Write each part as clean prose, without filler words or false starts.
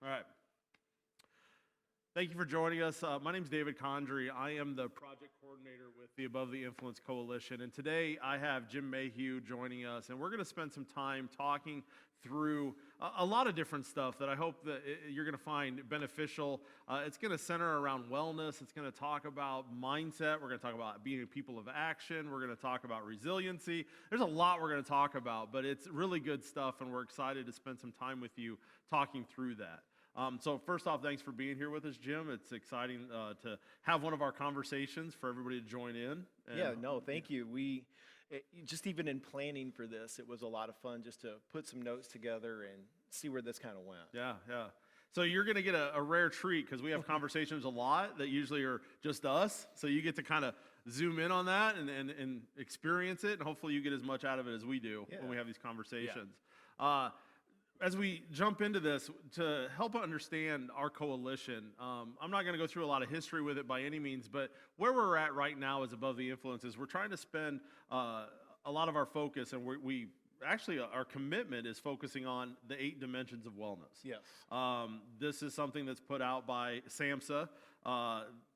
All right. Thank you for joining us. My name is David Condry. I am the project coordinator with the Above the Influence Coalition. And today I have Jim Mayhew joining us. And we're going to spend some time talking through a lot of different stuff that I hope that you're going to find beneficial. It's going to center around wellness. It's going to talk about mindset. We're going to talk about being a people of action. We're going to talk about resiliency. There's a lot we're going to talk about, but it's really good stuff. And we're excited to spend some time with you talking through that. So first off, thanks for being here with us, Jim. It's exciting to have one of our conversations for everybody to join in. Thank you. Just even in planning for this, it was a lot of fun just to put some notes together and see where this kind of went. Yeah. So you're going to get a rare treat because we have conversations a lot that usually are just us. So you get to kind of zoom in on that and experience it, and hopefully you get as much out of it as we do when we have these conversations. As we jump into this, to help understand our coalition, I'm not going to go through a lot of history with it by any means, but where we're at right now is Above the Influences. We're trying to spend a lot of our focus, and our commitment is focusing on the 8 dimensions of wellness. Yes. This is something that's put out by SAMHSA,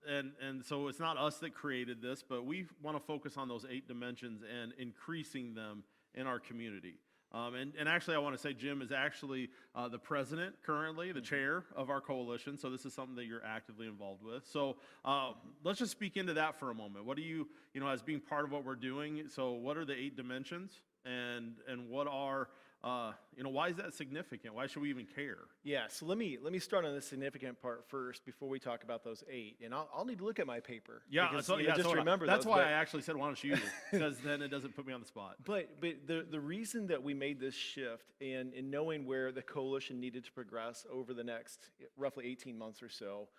and so it's not us that created this, but we want to focus on those 8 dimensions and increasing them in our community. And actually, I want to say Jim is actually the president currently, the chair of our coalition. So this is something that you're actively involved with. So let's just speak into that for a moment. What do you as being part of what we're doing? So what are the 8 dimensions, and what are why is that significant? Why should we even care? Yeah. So let me start on the significant part first before we talk about those 8. And I'll need to look at my paper. Yeah. Because, just remember that's those, why I actually said why don't you use it, because then it doesn't put me on the spot. But the reason that we made this shift and knowing where the coalition needed to progress over the next roughly 18 months or so,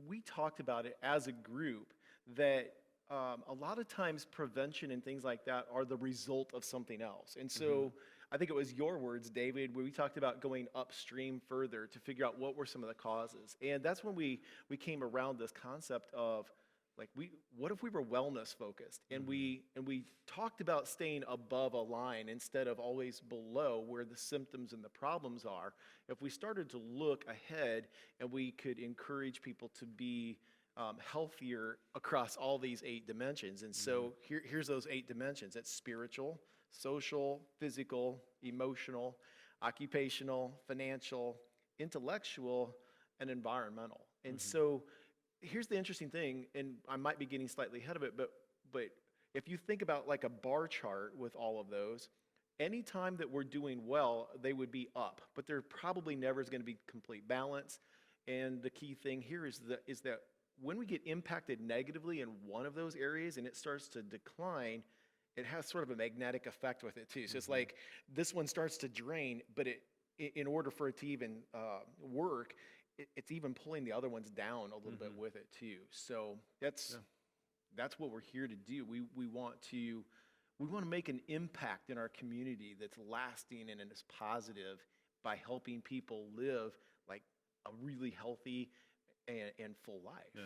we talked about it as a group that a lot of times prevention and things like that are the result of something else. And so I think it was your words, David, where we talked about going upstream further to figure out what were some of the causes. And that's when we came around this concept of, like, what if we were wellness focused? And we talked about staying above a line instead of always below where the symptoms and the problems are. If we started to look ahead and we could encourage people to be healthier across all these 8 dimensions. And so here's those 8 dimensions. It's spiritual, social, physical, emotional, occupational, financial, intellectual, and environmental. And so here's the interesting thing, and I might be getting slightly ahead of it, but if you think about like a bar chart with all of those, anytime that we're doing well, they would be up, but there probably never is going to be complete balance. And the key thing here is that when we get impacted negatively in one of those areas and it starts to decline, it has sort of a magnetic effect with it too. So it's like this one starts to drain, but in order for it to even work, it's even pulling the other ones down a little bit with it too. So that's what we're here to do. We want to make an impact in our community that's lasting and is positive by helping people live like a really healthy and full life. Yeah.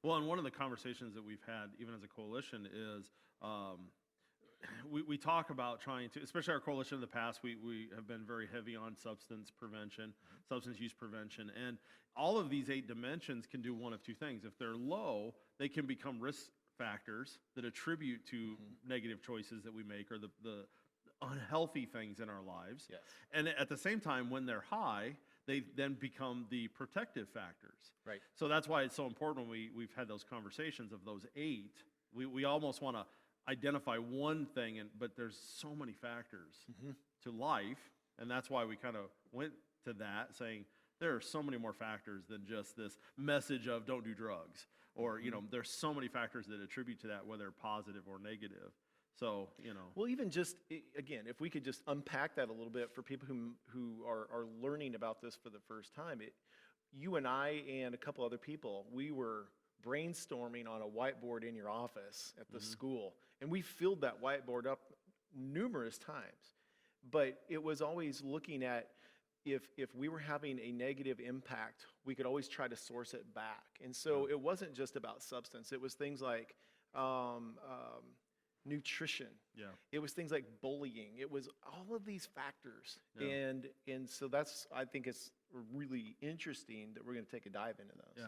Well, and one of the conversations that we've had, even as a coalition, is we talk about trying to, especially our coalition in the past, we have been very heavy on substance prevention, substance use prevention, and all of these 8 dimensions can do one of 2 things. If they're low, they can become risk factors that attribute to negative choices that we make or the unhealthy things in our lives. Yes. And at the same time, when they're high, they then become the protective factors. Right. So that's why it's so important when we've had those conversations of those 8. We almost want to identify one thing, but there's so many factors to life, and that's why we kind of went to that, saying there are so many more factors than just this message of don't do drugs, or there's so many factors that attribute to that, whether positive or negative. So, Well, even just, again, if we could just unpack that a little bit for people who are learning about this for the first time. You and I and a couple other people, we were brainstorming on a whiteboard in your office at the school. And we filled that whiteboard up numerous times. But it was always looking at if we were having a negative impact, we could always try to source it back. And so it wasn't just about substance. It was things like nutrition. Yeah. It was things like bullying. It was all of these factors. Yeah. And so that's, I think it's really interesting that we're going to take a dive into those.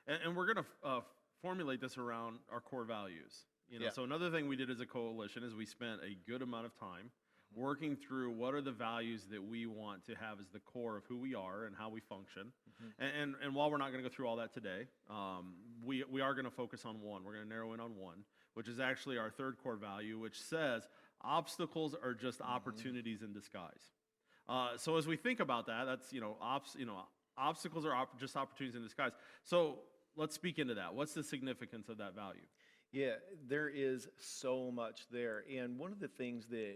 Yeah. And we're going to formulate this around our core values. Yeah. So another thing we did as a coalition is we spent a good amount of time working through what are the values that we want to have as the core of who we are and how we function. And while we're not going to go through all that today, we are going to focus on one. We're going to narrow in on one, which is actually our third core value, which says obstacles are just opportunities in disguise. So as we think about that, that's, obstacles are just opportunities in disguise. So let's speak into that. What's the significance of that value? Yeah, there is so much there. And one of the things that,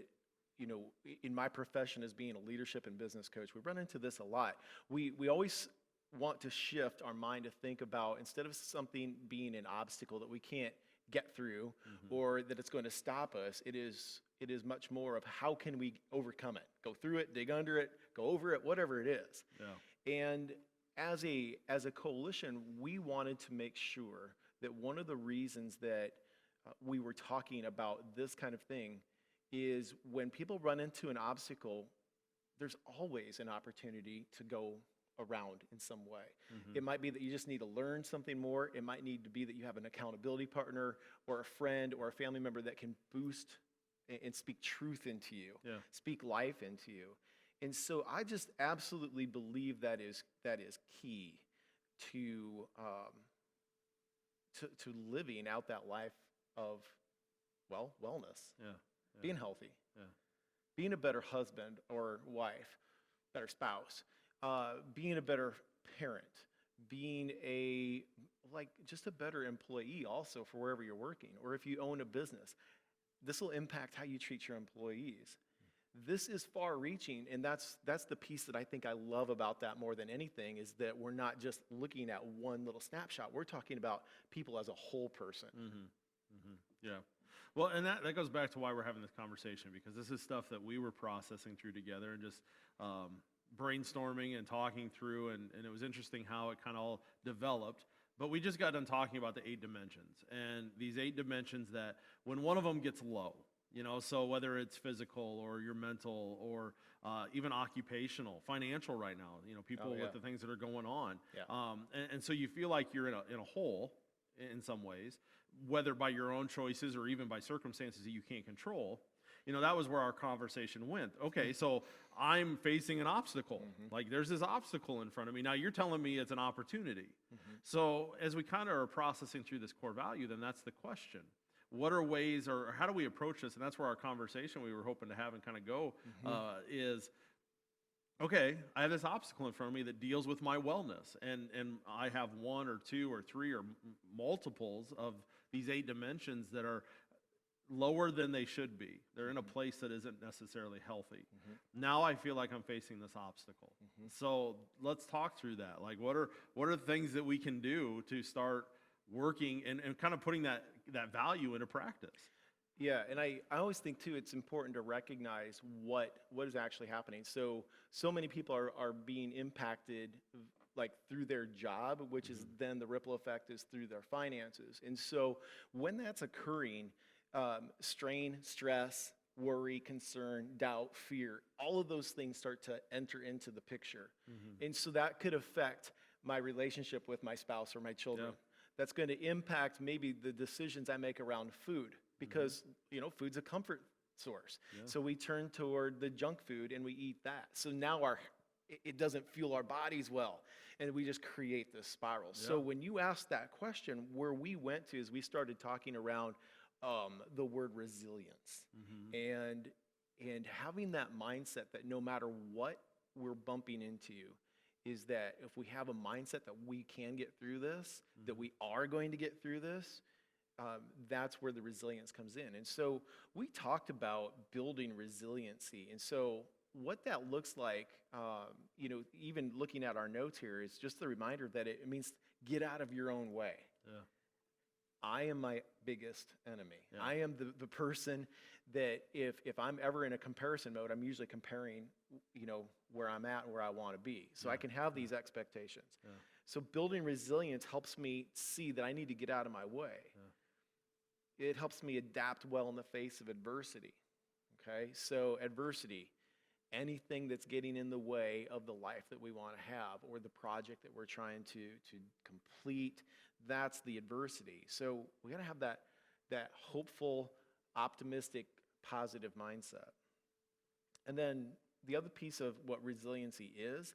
in my profession as being a leadership and business coach, we run into this a lot. We always want to shift our mind to think about, instead of something being an obstacle that we can't get through or that it's going to stop us, it is much more of how can we overcome it, go through it, dig under it, go over it, whatever it is. Yeah. And as a coalition, we wanted to make sure that one of the reasons that we were talking about this kind of thing is when people run into an obstacle, there's always an opportunity to go around in some way. It might be that you just need to learn something more. It might need to be that you have an accountability partner or a friend or a family member that can boost and speak truth into you, speak life into you. And so I just absolutely believe that is key to living out that life of, wellness, being healthy, being a better husband or wife, better spouse, being a better parent, being just a better employee also for wherever you're working, or if you own a business. This will impact how you treat your employees. This is far-reaching, and that's the piece that I think I love about that more than anything, is that we're not just looking at one little snapshot. We're talking about people as a whole person. Yeah. Well, and that goes back to why we're having this conversation, because this is stuff that we were processing through together and just brainstorming and talking through, and it was interesting how it kind of all developed. But we just got done talking about the 8 dimensions, and these 8 dimensions that when one of them gets low, so whether it's physical or your mental or even occupational, financial right now, people with the things that are going on. And so you feel like you're in a hole in some ways, whether by your own choices or even by circumstances that you can't control. That was where our conversation went. Okay, so I'm facing an obstacle. Like there's this obstacle in front of me. Now you're telling me it's an opportunity. So as we kind of are processing through this core value, then that's the question. What are ways, or how do we approach this? And that's where our conversation we were hoping to have and kind of go is, okay, I have this obstacle in front of me that deals with my wellness. And I have 1 or 2 or 3 or multiples of these 8 dimensions that are lower than they should be. They're in a place that isn't necessarily healthy. Now I feel like I'm facing this obstacle. So let's talk through that. Like what are the things that we can do to start working and kind of putting that value into practice? Yeah, and I always think too, it's important to recognize what is actually happening. So many people are being impacted like through their job, which is then the ripple effect is through their finances. And so when that's occurring, strain, stress, worry, concern, doubt, fear, all of those things start to enter into the picture. And so that could affect my relationship with my spouse or my children. That's going to impact maybe the decisions I make around food, because food's a comfort source. So we turn toward the junk food and we eat that. So now it doesn't fuel our bodies well, and we just create this spiral. So when you ask that question, where we went to is we started talking around the word resilience, and having that mindset that no matter what we're bumping into, is that if we have a mindset that we can get through this, that we are going to get through this, that's where the resilience comes in. And so we talked about building resiliency. And so what that looks like, even looking at our notes here, is just the reminder that it means get out of your own way. I am my biggest enemy. I am the person that if I'm ever in a comparison mode, I'm usually comparing, where I'm at and where I want to be. So I can have these expectations. So building resilience helps me see that I need to get out of my way. It helps me adapt well in the face of adversity. Okay, so adversity, anything that's getting in the way of the life that we want to have or the project that we're trying to complete. That's the adversity. So we got to have that hopeful, optimistic, positive mindset. And then the other piece of what resiliency is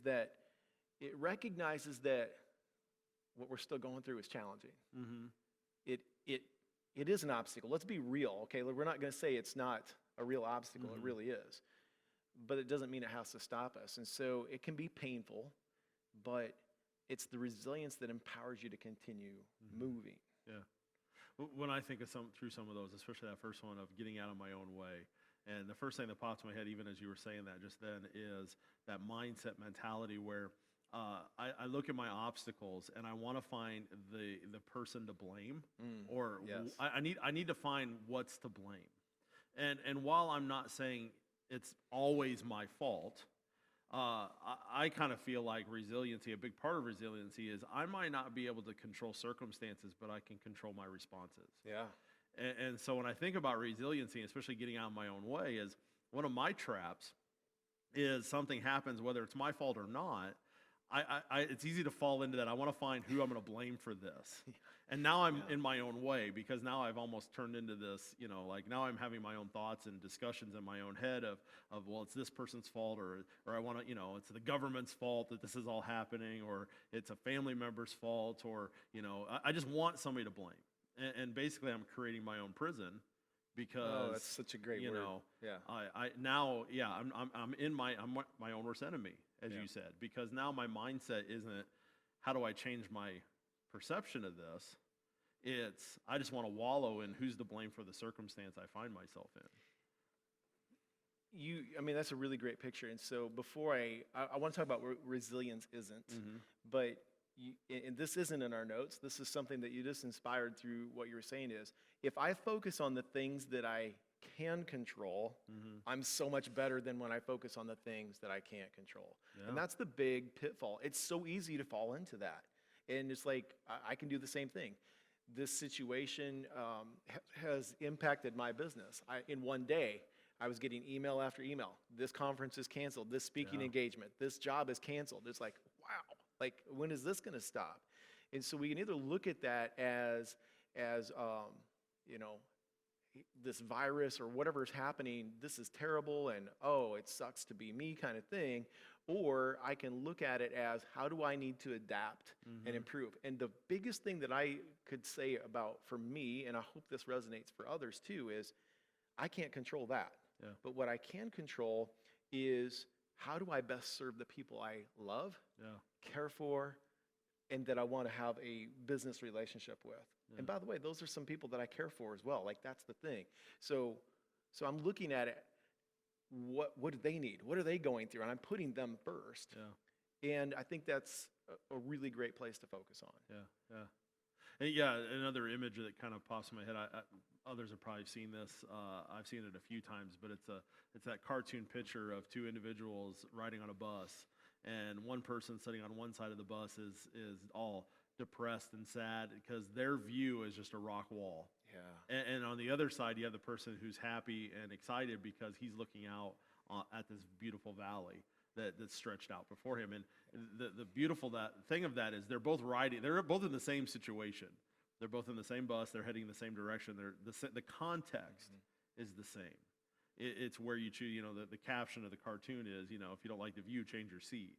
that it recognizes that what we're still going through is challenging. Mm-hmm. It is an obstacle. Let's be real, okay? We're not going to say it's not a real obstacle. Mm-hmm. It really is. But it doesn't mean it has to stop us. And so it can be painful, but it's the resilience that empowers you to continue moving. Yeah. When I think of through some of those, especially that first one of getting out of my own way, and the first thing that pops in my head, even as you were saying that just then, is that mindset mentality where I look at my obstacles and I want to find the person to blame, or Yes. I need to find what's to blame. And while I'm not saying it's always my fault, I kind of feel like resiliency, a big part of resiliency is I might not be able to control circumstances, but I can control my responses. Yeah. And so when I think about resiliency, especially getting out of my own way, is one of my traps is something happens, whether it's my fault or not. It's easy to fall into that. I want to find who I'm going to blame for this. And now I'm in my own way, because now I've almost turned into this, like now I'm having my own thoughts and discussions in my own head of well, it's this person's fault, or I want to, it's the government's fault that this is all happening, or it's a family member's fault, or, I just want somebody to blame. And basically I'm creating my own prison, because that's such a great word. Yeah. I'm my own worst enemy, as you said, because now my mindset isn't how do I change my perception of this. It's I just want to wallow in who's to blame for the circumstance I find myself in. That's a really great picture. And so before I want to talk about what resilience isn't, but and this isn't in our notes. This is something that you just inspired through what you were saying is, if I focus on the things that I can control, I'm so much better than when I focus on the things that I can't control. Yeah. And that's the big pitfall. It's so easy to fall into that. And it's like, I can do the same thing. This situation has impacted my business. In one day, I was getting email after email. This conference is canceled. This speaking engagement. This job is canceled. It's like, wow, like when is this going to stop? And so we can either look at that as this virus or whatever is happening, this is terrible, and oh, it sucks to be me kind of thing. Or I can look at it as, how do I need to adapt and improve? And the biggest thing that I could say about for me, and I hope this resonates for others too, is I can't control that. Yeah. But what I can control is, how do I best serve the people I love, care for, and that I want to have a business relationship with. Yeah. And by the way, those are some people that I care for as well. Like, that's the thing. So I'm looking at it, what do they need? What are they going through? And I'm putting them first. Yeah. And I think that's a really great place to focus on. Yeah. And another image that kind of pops in my head, others have probably seen this. I've seen it a few times, but it's that cartoon picture of two individuals riding on a bus, and one person sitting on one side of the bus is all depressed and sad because their view is just a rock wall. Yeah. And on the other side, you have the person who's happy and excited because he's looking out at this beautiful valley that's stretched out before him. And the beautiful thing of that is they're both in the same situation. They're both in the same bus. They're heading the same direction. The context is the same. It's where you choose. The caption of the cartoon is, if you don't like the view, change your seat.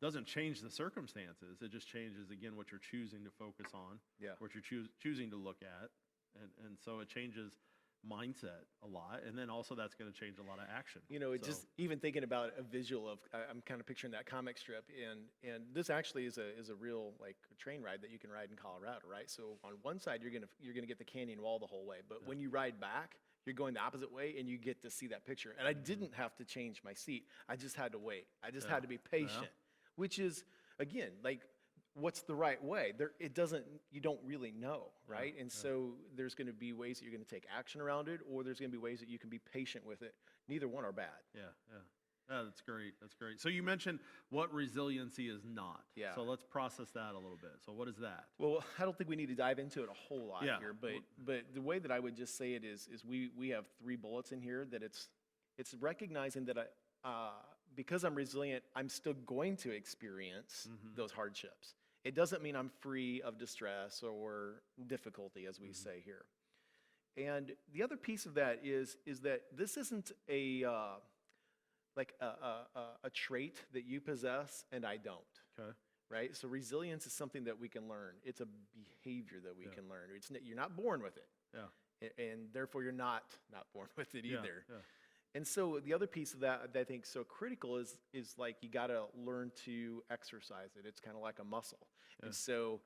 Doesn't change the circumstances. It just changes again what you're choosing to focus on. Yeah. What you're choosing to look at, and so it changes mindset a lot, and then also that's going to change a lot of action. Just even thinking about a visual of, I'm kind of picturing that comic strip, and this actually is a real like train ride that you can ride in Colorado, right? So on one side you're gonna get the canyon wall the whole way, but when you ride back, you're going the opposite way, and you get to see that picture. And I didn't have to change my seat. I just had to wait. I just had to be patient, which is, again, like, what's the right way? You don't really know, right? And so there's going to be ways that you're going to take action around it, or there's going to be ways that you can be patient with it. Neither one are bad. Yeah. That's great. So you mentioned what resiliency is not. Yeah. So let's process that a little bit. So what is that? Well, I don't think we need to dive into it a whole lot here, but the way that I would just say it is we have 3 bullets in here that it's It's recognizing that because I'm resilient, I'm still going to experience those hardships. It doesn't mean I'm free of distress or difficulty, as we say here. And the other piece of that is that this isn't a trait that you possess and I don't. Okay. Right? So resilience is something that we can learn. It's a behavior that we can learn. You're not born with it. Yeah. And therefore you're not born with it Yeah. either. Yeah. And so the other piece of that I think is so critical is like you got to learn to exercise it. It's kind of like a muscle. Yeah. And so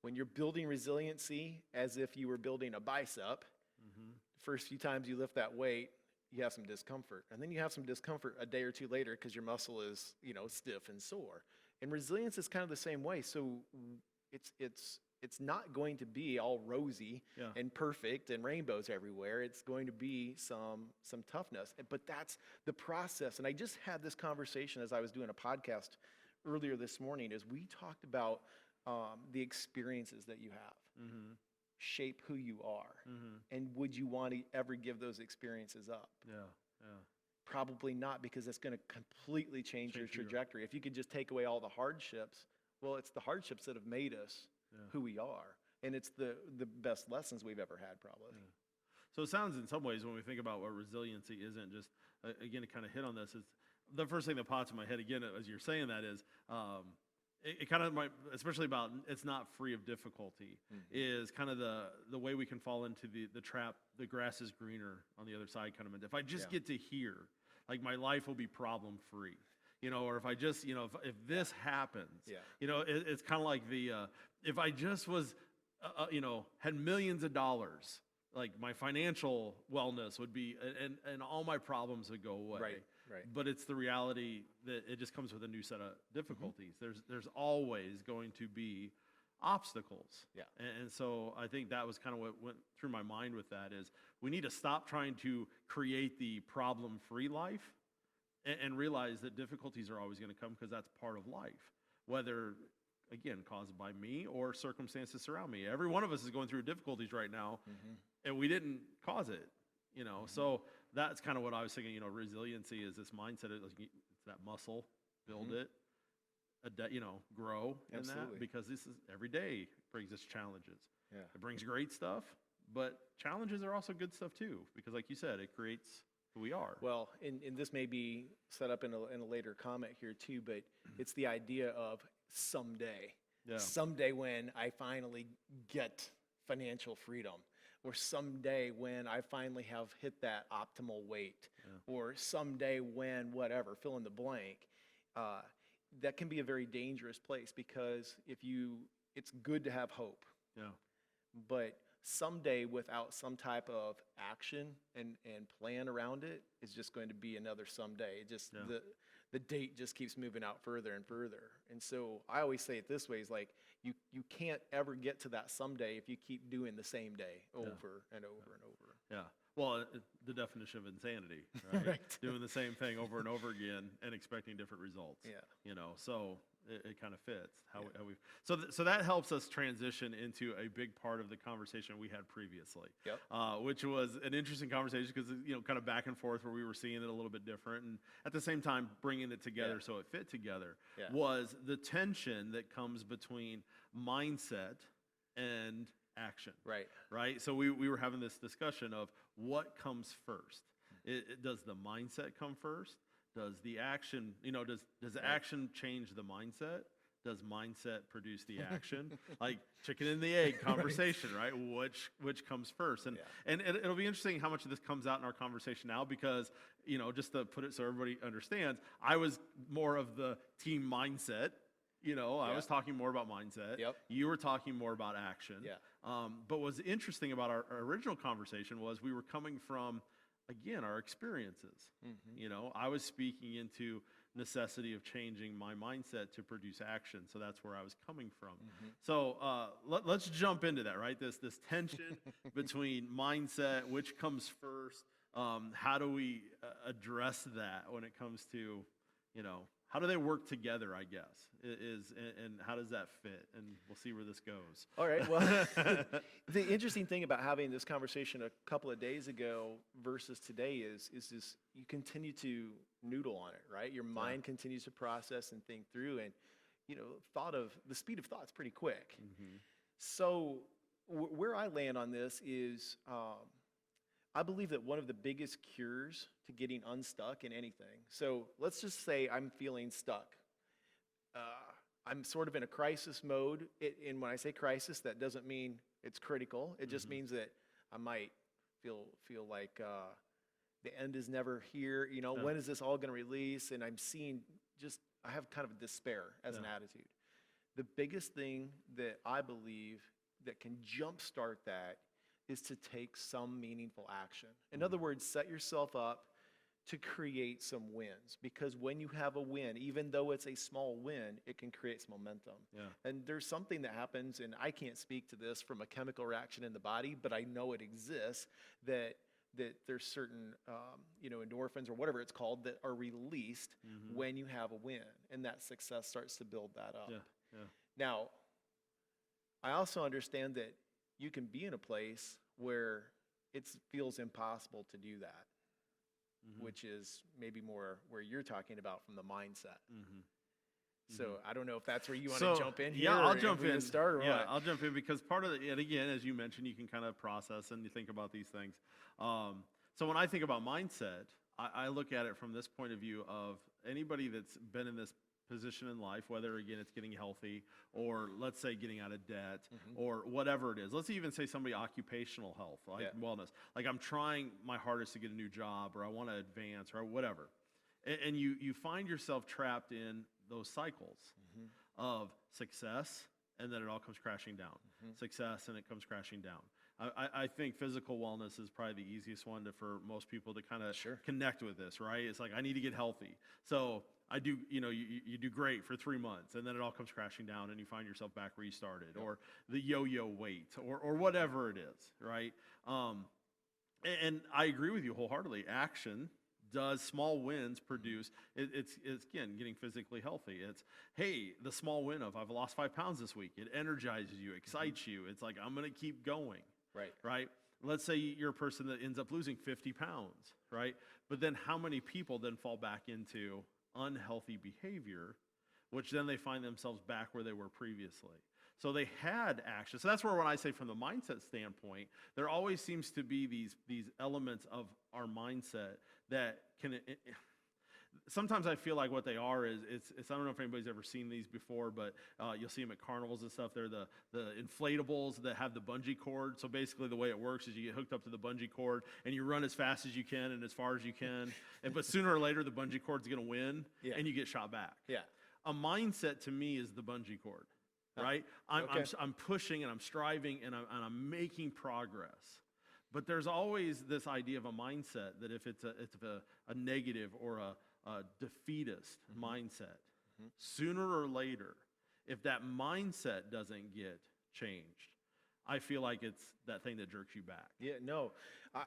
when you're building resiliency as if you were building a bicep, first few times you lift that weight, you have some discomfort. And then you have some discomfort a day or two later because your muscle is, stiff and sore. And resilience is kind of the same way. So it's not going to be all rosy and perfect and rainbows everywhere. It's going to be some toughness. But that's the process. And I just had this conversation as I was doing a podcast earlier this morning, as we talked about the experiences that you have shape who you are. And would you want to ever give those experiences up? Yeah. Yeah. Probably not, because it's going to completely change your trajectory. If you could just take away all the hardships, well, it's the hardships that have made us who we are. And it's the best lessons we've ever had, probably. Yeah. So it sounds in some ways when we think about what resiliency isn't, just again, to kind of hit on this, is the first thing that pops in my head again as you're saying that is it kind of might, especially about it's not free of difficulty, is kind of the way we can fall into the trap, the grass is greener on the other side kind of. If I just get to here, like my life will be problem free, or if I just, if this happens, it's kind of like if I just was, had millions of dollars, like my financial wellness would be, and all my problems would go away. Right. But it's the reality that it just comes with a new set of difficulties. There's always going to be obstacles. Yeah. And so I think that was kind of what went through my mind with that is we need to stop trying to create the problem-free life and realize that difficulties are always going to come because that's part of life, whether, again, caused by me or circumstances surround me. Every one of us is going through difficulties right now, and we didn't cause it, So that's kind of what I was thinking, resiliency is this mindset, it's that muscle, build it, grow in that, because this is every day brings us challenges. Yeah. It brings great stuff, but challenges are also good stuff too, because like you said, it creates who we are. Well, and this may be set up in a later comment here too, but it's the idea of someday. Yeah. Someday when I finally get financial freedom, or someday when I finally have hit that optimal weight, or someday when whatever, fill in the blank. That can be a very dangerous place, because it's good to have hope. Yeah. But someday without some type of action and plan around it is just going to be another someday. It just the date just keeps moving out further and further. And so I always say it this way, is like you can't ever get to that someday if you keep doing the same day over and over and over. Yeah. Well, the definition of insanity, right? Right. Doing the same thing over and over again and expecting different results. Yeah. So it kind of fits how we. So that helps us transition into a big part of the conversation we had previously. Yep. Which was an interesting conversation because kind of back and forth where we were seeing it a little bit different, and at the same time bringing it together so it fit together. Was the tension that comes between mindset and action. Right. So we were having this discussion of what comes first. Does the mindset come first? Does the action, does action change the mindset? Does mindset produce the action? Like chicken and the egg conversation, right? Which comes first? And it'll be interesting how much of this comes out in our conversation now, because, just to put it so everybody understands, I was more of the team mindset. I was talking more about mindset. Yep. You were talking more about action. But what's interesting about our original conversation was we were coming from, again, our experiences. I was speaking into necessity of changing my mindset to produce action. So that's where I was coming from. So let's jump into that, right? This tension between mindset, which comes first. How do we address that when it comes to, how do they work together, I guess, and how does that fit? And we'll see where this goes. All right. Well, the interesting thing about having this conversation a couple of days ago versus today is this: you continue to noodle on it, right? Your mind continues to process and think through, and the speed of thought's pretty quick. So where I land on this is, I believe that one of the biggest cures to getting unstuck in anything. So let's just say I'm feeling stuck. I'm sort of in a crisis mode. And when I say crisis, that doesn't mean it's critical. It just means that I might feel like the end is never here. When is this all going to release? And I'm seeing I have kind of despair as an attitude. The biggest thing that I believe that can jumpstart that is to take some meaningful action. In other words, set yourself up to create some wins, because when you have a win, even though it's a small win, it can create some momentum. And there's something that happens, and I can't speak to this from a chemical reaction in the body, but I know it exists, that there's certain endorphins or whatever it's called that are released when you have a win, and that success starts to build that up. Now, I also understand that you can be in a place where it feels impossible to do that, which is maybe more where you're talking about from the mindset. So I don't know if that's where you want to jump in here. Yeah, I'll jump in. Start or what? I'll jump in because part of it, and again, as you mentioned, you can kind of process and you think about these things. So when I think about mindset, I look at it from this point of view of anybody that's been in this position in life, whether again it's getting healthy or let's say getting out of debt or whatever it is. Let's even say somebody occupational health, like wellness. Like I'm trying my hardest to get a new job or I want to advance or whatever. And you find yourself trapped in those cycles of success and then it all comes crashing down. Success and it comes crashing down. I think physical wellness is probably the easiest one for most people to kind of connect with this, right? It's like, I need to get healthy. So I do, you do great for 3 months and then it all comes crashing down and you find yourself back where you started or the yo-yo weight or whatever it is, right? And I agree with you wholeheartedly. Action does small wins produce, it's again, getting physically healthy. It's, hey, the small win of I've lost 5 pounds this week. It energizes you, excites you. It's like, I'm going to keep going. Right? Let's say you're a person that ends up losing 50 pounds, right? But then how many people then fall back into unhealthy behavior, which then they find themselves back where they were previously. So they had action. So that's where when I say from the mindset standpoint, there always seems to be these elements of our mindset that can, sometimes I feel like what they are is, I don't know if anybody's ever seen these before, but you'll see them at carnivals and stuff. They're the inflatables that have the bungee cord. So basically the way it works is you get hooked up to the bungee cord and you run as fast as you can and as far as you can. But sooner or later, the bungee cord's going to win and you get shot back. A mindset to me is the bungee cord, right? I'm pushing and I'm striving and I'm making progress. But there's always this idea of a mindset that if it's a negative or a defeatist mindset, sooner or later, if that mindset doesn't get changed, I feel like it's that thing that jerks you back. Yeah, no,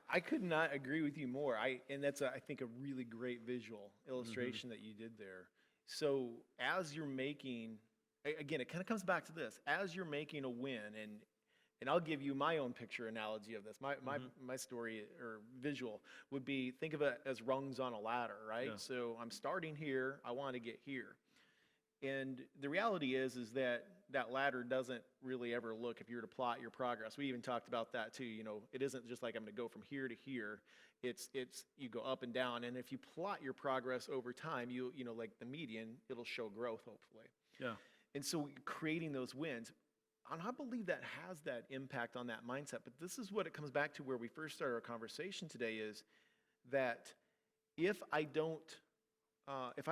I could not agree with you more. And that's, I think, a really great visual illustration that you did there. So as you're making, again, it kind of comes back to this, as you're making a win, and I'll give you my own picture analogy of this. My story or visual would be, think of it as rungs on a ladder, right? So I'm starting here, I want to get here. And the reality is that ladder doesn't really ever look, if you were to plot your progress. We even talked about that too. It isn't just like I'm going to go from here to here. It's you go up and down. And if you plot your progress over time, you like the median, it'll show growth, hopefully. And so creating those wins. And I believe that has that impact on that mindset. But this is what it comes back to where we first started our conversation today, is that if I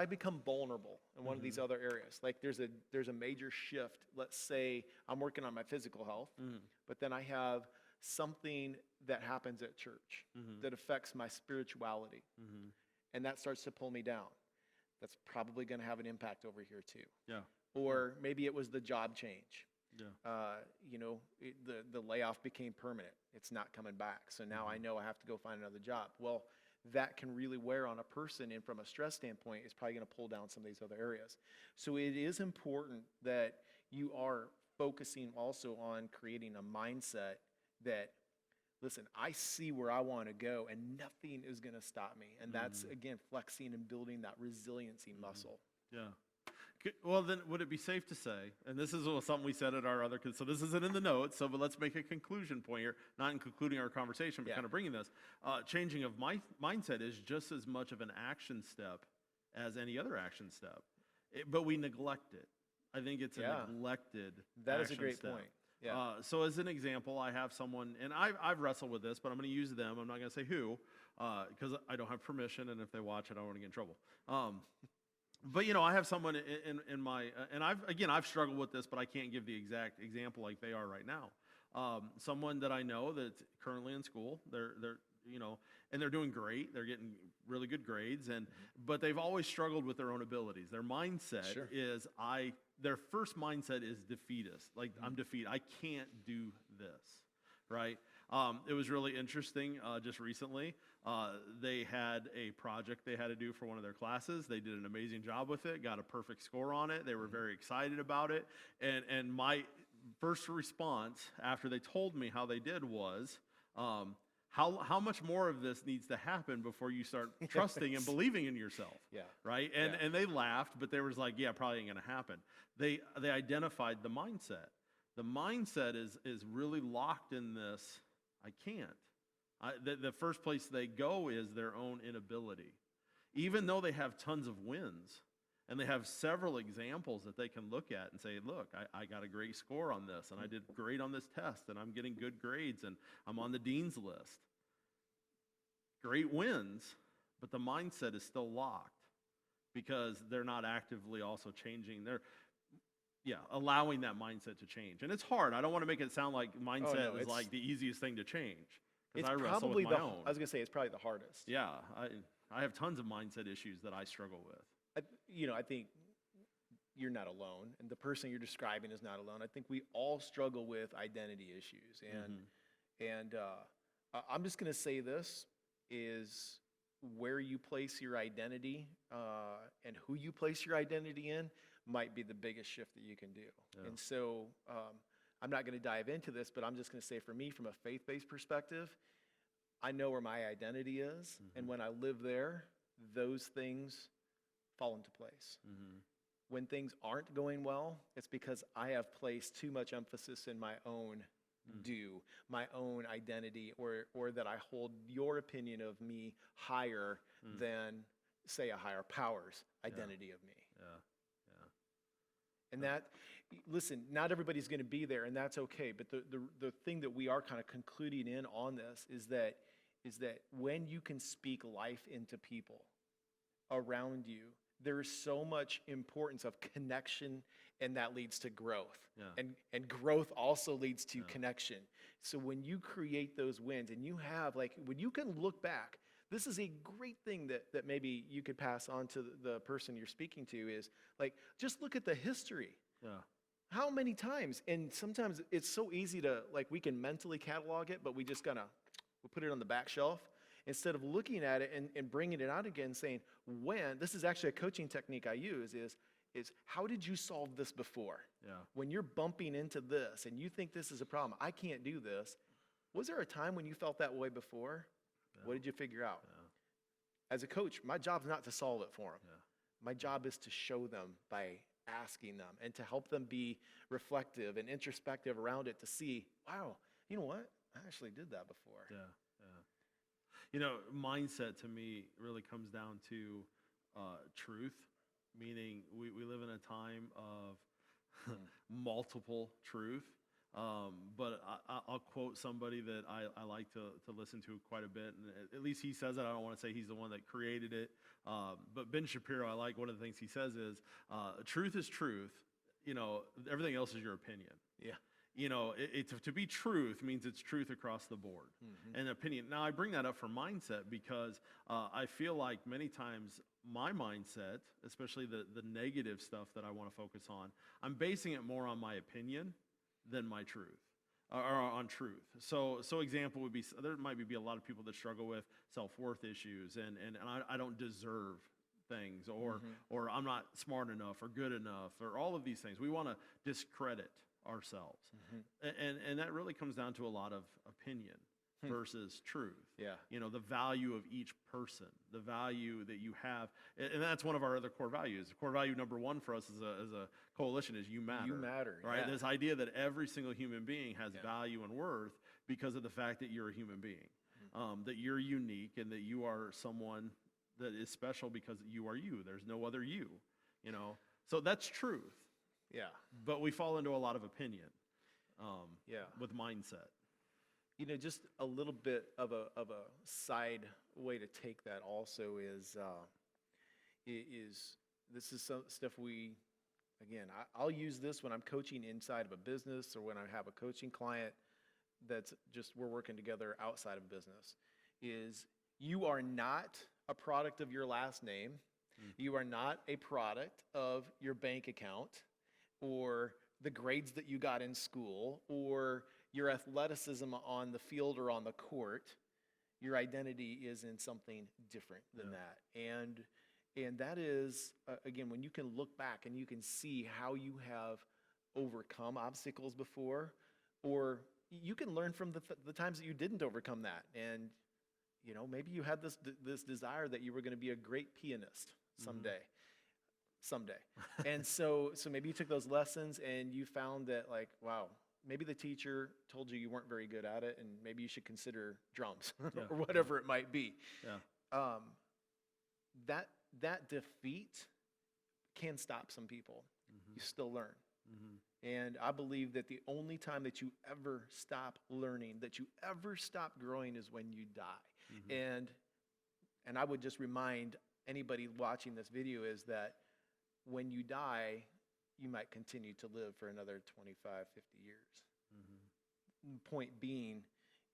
become vulnerable in one of these other areas, like there's a major shift. Let's say I'm working on my physical health, but then I have something that happens at church that affects my spirituality, and that starts to pull me down. That's probably going to have an impact over here too. Or maybe it was the job change. The layoff became permanent. It's not coming back. So now I know I have to go find another job. Well, that can really wear on a person, and from a stress standpoint, it's probably going to pull down some of these other areas. So it is important that you are focusing also on creating a mindset that, listen, I see where I want to go, and nothing is going to stop me. And that's, again, flexing and building that resiliency muscle. Yeah. Well, then, would it be safe to say, and this is something we said at our other, so this isn't in the notes, but let's make a conclusion point here, not in concluding our conversation, but Yeah. kind of bringing this. Changing of mindset is just as much of an action step as any other action step, but we neglect it. I think it's a Yeah. neglected That is a action great step. point. Yeah. So as an example, I have someone, and I've wrestled with this, but I'm going to use them. I'm not going to say who, because I don't have permission, and if they watch it, I don't want to get in trouble. But I have someone in my, and I've struggled with this, but I can't give the exact example like they are right now. Someone that I know that's currently in school, they're and they're doing great. They're getting really good grades, but they've always struggled with their own abilities. Their mindset Sure. is their first mindset is defeatist. Like, I'm defeated. I can't do this, right? It was really interesting just recently. They had a project they had to do for one of their classes. They did an amazing job with it, got a perfect score on it. They were very excited about it. And my first response after they told me how they did was, how much more of this needs to happen before you start trusting and believing in yourself? Yeah. Right? Yeah. And they laughed, but they was like, yeah, probably ain't gonna happen. They identified the mindset. The mindset is really locked in this, I can't. The first place they go is their own inability. Even though they have tons of wins, and they have several examples that they can look at and say, look, I got a great score on this, and I did great on this test, and I'm getting good grades, and I'm on the dean's list. Great wins, but the mindset is still locked because they're not actively also changing. Allowing that mindset to change. And it's hard. I don't want to make it sound like mindset is like the easiest thing to change. It's I wrestle probably with my own. I was going to say, it's probably the hardest. Yeah, I have tons of mindset issues that I struggle with. I think you're not alone, and the person you're describing is not alone. I think we all struggle with identity issues, and I'm just going to say this is where you place your identity and who you place your identity in might be the biggest shift that you can do. Yeah. And so I'm not going to dive into this, but I'm just going to say, for me, from a faith-based perspective, I know where my identity is, and when I live there, those things fall into place. When things aren't going well, it's because I have placed too much emphasis in my own my own identity, or that I hold your opinion of me higher than, say, a higher power's identity of me. And that, listen, not everybody's going to be there, and that's okay. But the thing that we are kind of concluding in on this is that when you can speak life into people around you, there is so much importance of connection, and that leads to growth. Yeah. And growth also leads to connection. So when you create those wins, and you have, when you can look back, this is a great thing that maybe you could pass on to the person you're speaking to, is just look at the history. Yeah. How many times? And sometimes it's so easy to, we can mentally catalog it, but we just we put it on the back shelf instead of looking at it and bringing it out again, saying, this is actually a coaching technique I use, is how did you solve this before? Yeah. When you're bumping into this and you think this is a problem, I can't do this. Was there a time when you felt that way before? Yeah. What did you figure out? Yeah. As a coach, my job is not to solve it for them. Yeah. My job is to show them by asking them, and to help them be reflective and introspective around it, to see, wow, you know what? I actually did that before. Yeah. Mindset to me really comes down to truth, meaning we live in a time of multiple truth. But I'll quote somebody that I like to listen to quite a bit, and at least he says it. I don't want to say he's the one that created it, but Ben Shapiro, I like one of the things he says is, truth is truth. Everything else is your opinion. Yeah. To be truth means it's truth across the board, and opinion. Now, I bring that up for mindset because I feel like many times my mindset, especially the negative stuff that I want to focus on, I'm basing it more on my opinion than my truth. or on truth. So example would be, there might be a lot of people that struggle with self-worth issues, and I don't deserve things, or I'm not smart enough or good enough, or all of these things. We want to discredit ourselves. And that really comes down to a lot of opinion versus truth. Yeah. You know, the value of each person, the value that you have. And that's one of our other core values. Core value number one for us as a coalition is you matter. You matter, right? yeah. This idea that every single human being has value and worth because of the fact that you're a human being, that you're unique, and that you are someone that is special because you are you. There's no other you, you know? So that's truth. Yeah. But we fall into a lot of opinion Yeah. with mindset. You know, just a little bit of a side way to take that also is this is some stuff I'll use this when I'm coaching inside of a business, or when I have a coaching client that's just, we're working together outside of business, is you are not a product of your last name. You are not a product of your bank account, or the grades that you got in school, or your athleticism on the field or on the court. Your identity is in something different than that. And that is, again, when you can look back and you can see how you have overcome obstacles before, or you can learn from the times that you didn't overcome that. And, you know, maybe you had this desire that you were going to be a great pianist someday. And so maybe you took those lessons and you found that, like, wow, maybe the teacher told you weren't very good at it, and maybe you should consider drums or whatever it might be. Yeah. That defeat can stop some people. You still learn. And I believe that the only time that you ever stop learning, that you ever stop growing, is when you die. And I would just remind anybody watching this video is that when you die, you might continue to live for another 25, 50 years. Point being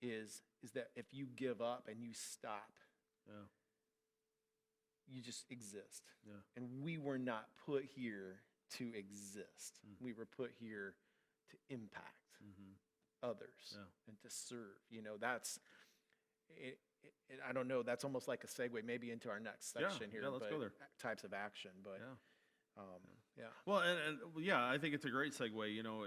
is that if you give up and you stop, you just exist. And we were not put here to exist. We were put here to impact others and to serve. You know, that's it. I don't know, that's almost like a segue maybe into our next section here. Let's go there. Types of action, but Well, and yeah, I think it's a great segue. You know,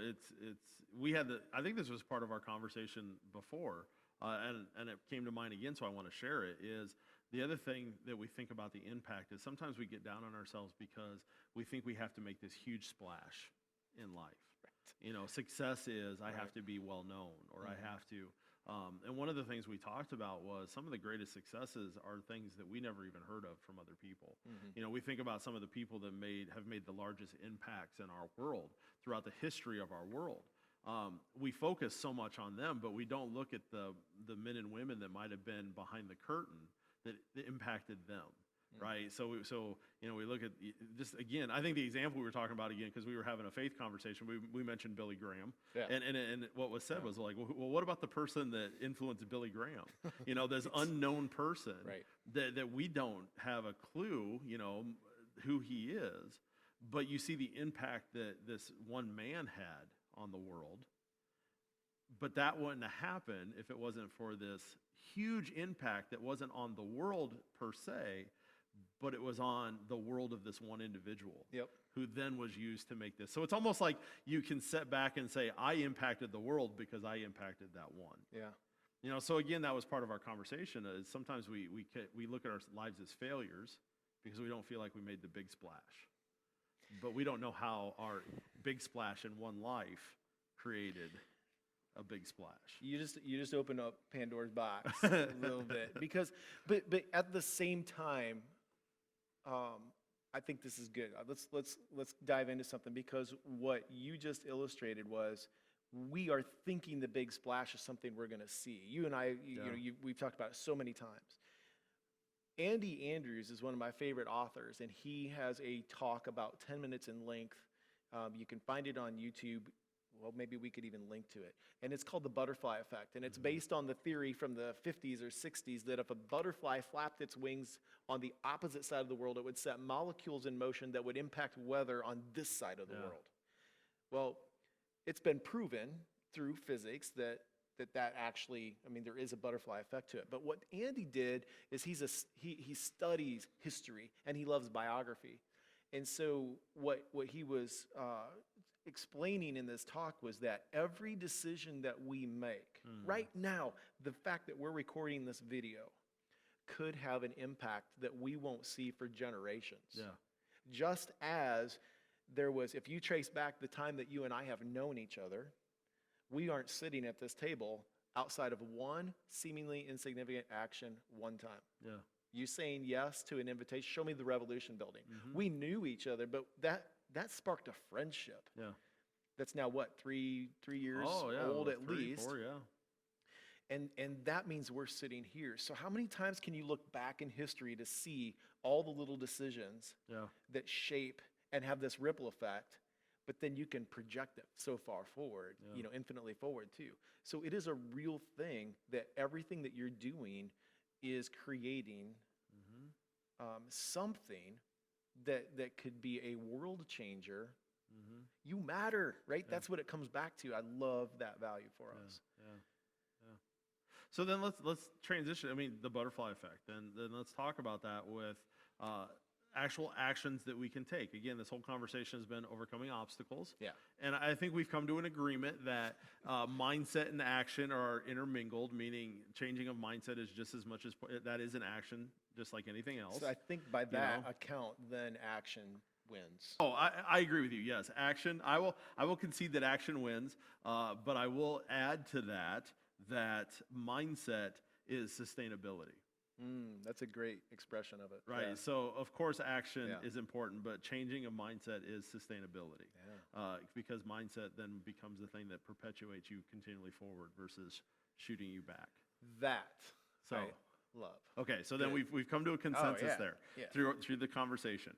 we had I think this was part of our conversation before, and it came to mind again, so I want to share it. Is the other thing that we think about the impact is sometimes we get down on ourselves because we think we have to make this huge splash in life. You know, success is I have to be well known, or I have to. And one of the things we talked about was some of the greatest successes are things that we never even heard of from other people. You know, we think about some of the people that have made the largest impacts in our world throughout the history of our world. We focus so much on them, but we don't look at the men and women that might have been behind the curtain that impacted them. Right. So you know, we look at just, again, I think the example we were talking about, again, because we were having a faith conversation, we mentioned Billy Graham. And what was said was like, well, what about the person that influenced Billy Graham? You know, this unknown person that we don't have a clue, you know, who he is, but you see the impact that this one man had on the world. But that wouldn't have happened if it wasn't for this huge impact that wasn't on the world per se, but it was on the world of this one individual who then was used to make this. So it's almost like you can sit back and say, I impacted the world because I impacted that one. You know, so again, that was part of our conversation, is sometimes we look at our lives as failures because we don't feel like we made the big splash. But we don't know how our big splash in one life created a big splash. You just open up Pandora's box a little bit, because but at the same time, I think this is good. Let's dive into something, because what you just illustrated was we are thinking the big splash is something we're going to see. You and I, we've talked about it so many times. Andy Andrews is one of my favorite authors, and he has a talk about 10 minutes in length. You can find it on YouTube. Well, maybe we could even link to it. And it's called the butterfly effect. And it's based on the theory from the 50s or 60s that if a butterfly flapped its wings on the opposite side of the world, it would set molecules in motion that would impact weather on this side of the world. Well, it's been proven through physics that actually, I mean, there is a butterfly effect to it. But what Andy did is he studies history and he loves biography. And so what he was explaining in this talk was that every decision that we make right now, the fact that we're recording this video could have an impact that we won't see for generations. Yeah. Just as there was, if you trace back the time that you and I have known each other, we aren't sitting at this table outside of one seemingly insignificant action one time. Yeah. You saying yes to an invitation, show me the Revolution building. Mhm. We knew each other, but that sparked a friendship. Yeah. That's now what, three years Oh, yeah. old well, at 3, least. 4, yeah. And that means we're sitting here. So how many times can you look back in history to see all the little decisions Yeah. that shape and have this ripple effect, but then you can project it so far forward, Yeah. infinitely forward too. So it is a real thing that everything that you're doing is creating something that could be a world changer. You matter, right? That's what it comes back to. I love that value for us. Yeah. So then let's transition. I mean, the butterfly effect. Then let's talk about that with actual actions that we can take. Again, this whole conversation has been overcoming obstacles. Yeah. And I think we've come to an agreement that mindset and action are intermingled, meaning changing of mindset is just as much as that is an action, just like anything else. So I think by that know? account, then action wins. Oh, I agree with you. Yes, action. I will concede that action wins, but I will add to that mindset is sustainability. That's a great expression of it. Right. Yeah. So of course action Yeah. is important, but changing a mindset is sustainability. Because mindset then becomes the thing that perpetuates you continually forward versus shooting you back. That So I love. okay, so then Good. we've come to a consensus yeah, there yeah. through the conversation.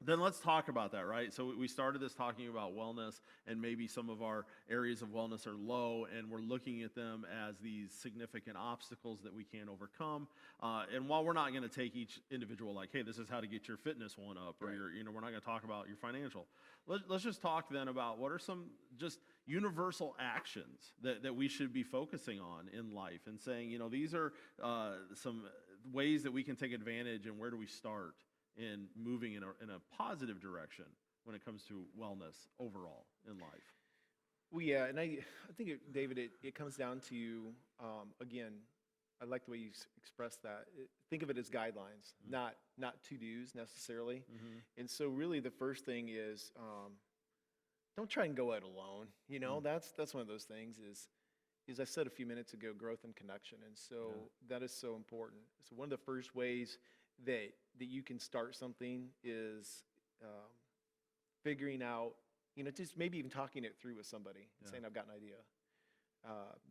Then let's talk about that, right? So we started this talking about wellness, and maybe some of our areas of wellness are low, and we're looking at them as these significant obstacles that we can't overcome. And while we're not going to take each individual like, hey, this is how to get your fitness one up, or Right. we're not going to talk about your financial. Let's just talk then about what are some just universal actions that we should be focusing on in life, and saying, these are some ways that we can take advantage, and where do we start in moving in a positive direction when it comes to wellness overall in life. Well, yeah, and I think, David, it comes down to, again, I like the way you expressed that. Think of it as guidelines, not to-dos necessarily. And so really the first thing is, don't try and go it alone. That's one of those things is I said a few minutes ago, growth and connection. And so that is so important. So one of the first ways that you can start something is figuring out, just maybe even talking it through with somebody and saying, I've got an idea.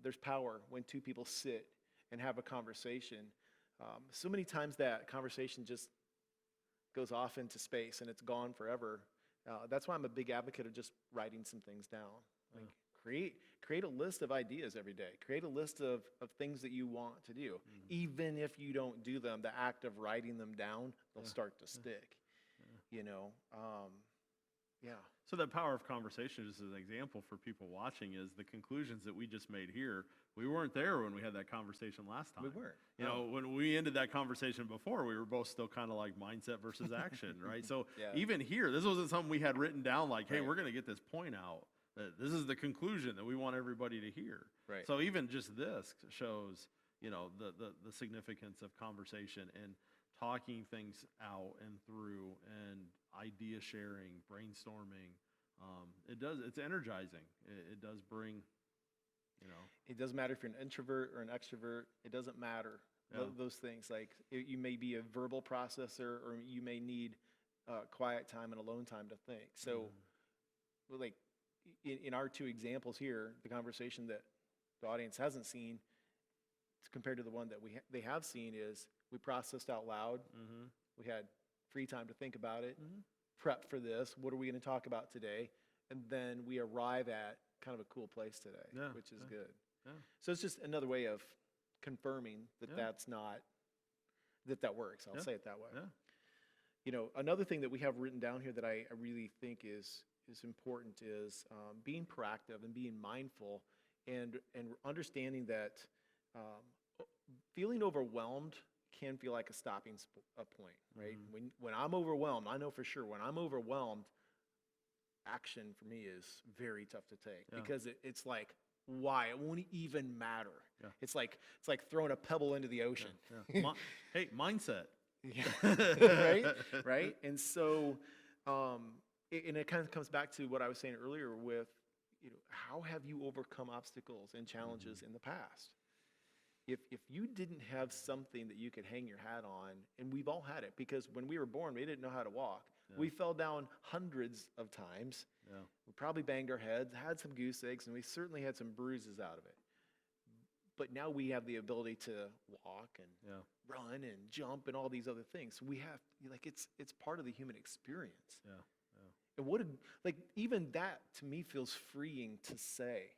There's power when two people sit and have a conversation. So many times that conversation just goes off into space and it's gone forever. That's why I'm a big advocate of just writing some things down. Like create a list of ideas every day. Create a list of things that you want to do. Even if you don't do them, the act of writing them down, they'll start to stick. So that power of conversation, just as an example for people watching, is the conclusions that we just made here. We weren't there when we had that conversation last time. We weren't. When we ended that conversation before, we were both still kind of like mindset versus action, right? So even here, this wasn't something we had written down like, hey, we're going to get this point out. This is the conclusion that we want everybody to hear. Right. So even just this shows, the significance of conversation and talking things out and through, and idea sharing, brainstorming. It's energizing. It does bring, It doesn't matter if you're an introvert or an extrovert. It doesn't matter. Those things, like you may be a verbal processor, or you may need quiet time and alone time to think. So like in our two examples here, the conversation that the audience hasn't seen compared to the one that they have seen is we processed out loud. We had free time to think about it, prep for this. What are we going to talk about today? And then we arrive at kind of a cool place today, which is good. Yeah. So it's just another way of confirming that that's not, that works. I'll say it that way. Yeah. Another thing that we have written down here that I really think is is important is being proactive and being mindful and understanding that feeling overwhelmed can feel like a a point, right? When I'm overwhelmed, I know for sure when I'm overwhelmed, action for me is very tough to take because it's like, why? It won't even matter. Yeah. It's like throwing a pebble into the ocean. Hey, mindset. Yeah. Right. And so, and it kind of comes back to what I was saying earlier with, how have you overcome obstacles and challenges in the past? If you didn't have something that you could hang your hat on, and we've all had it, because when we were born, we didn't know how to walk. Yeah. We fell down hundreds of times. Yeah. We probably banged our heads, had some goose eggs, and we certainly had some bruises out of it. But now we have the ability to walk and run and jump and all these other things. So we have, like, it's part of the human experience. Yeah. And even that to me feels freeing to say,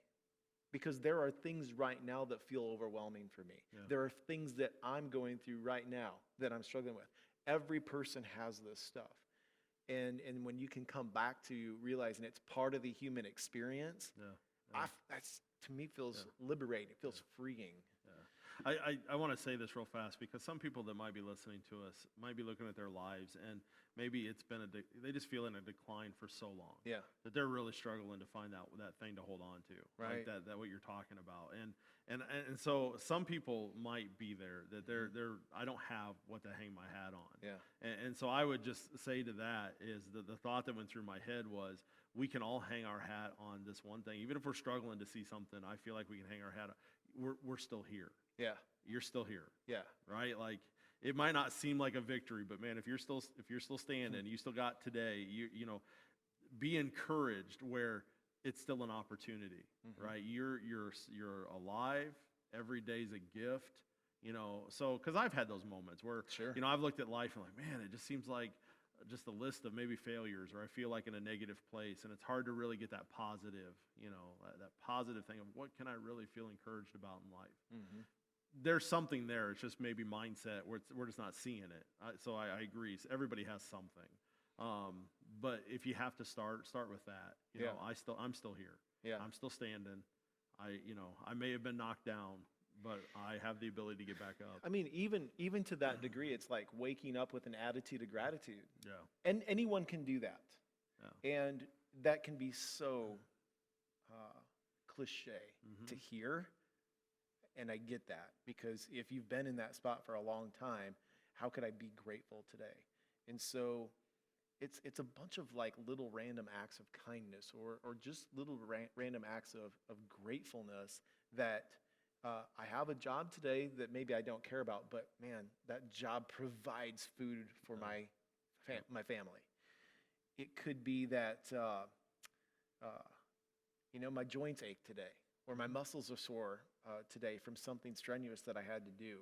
because there are things right now that feel overwhelming for me. Yeah. There are things that I'm going through right now that I'm struggling with. Every person has this stuff. And when you can come back to realizing it's part of the human experience, that's, to me, feels liberating. It feels freeing. I want to say this real fast, because some people that might be listening to us might be looking at their lives, and maybe it's been they just feel in a decline for so long that they're really struggling to find that thing to hold on to, right? Like that what you're talking about, and so some people might be there that they're I don't have what to hang my hat on, and so I would just say to that is that the thought that went through my head was, we can all hang our hat on this one thing, even if we're struggling to see something. I feel like we can hang our hat on. We're still here. Yeah. You're still here. Yeah. Right? Like, it might not seem like a victory, but man, if you're still standing, you still got today, you know, be encouraged where it's still an opportunity, right? You're alive. Every day's a gift, you know. So, because I've had those moments where, you know, I've looked at life and like, man, it just seems like just a list of maybe failures, or I feel like in a negative place, and it's hard to really get that positive, you know, that positive thing of what can I really feel encouraged about in life. There's something there. It's just maybe mindset where we're just not seeing it. So I agree. So everybody has something. But if you have to start with that. You know, I'm still here. Yeah. I'm still standing. I may have been knocked down, but I have the ability to get back up. I mean, even to that degree, it's like waking up with an attitude of gratitude. Yeah. And anyone can do that. Yeah. And that can be so cliche to hear. And I get that, because if you've been in that spot for a long time, how could I be grateful today? And so it's a bunch of like little random acts of kindness or just little random acts of gratefulness that I have a job today that maybe I don't care about, but man, that job provides food for my family. It could be that, you know, my joints ache today, or my muscles are sore today from something strenuous that I had to do.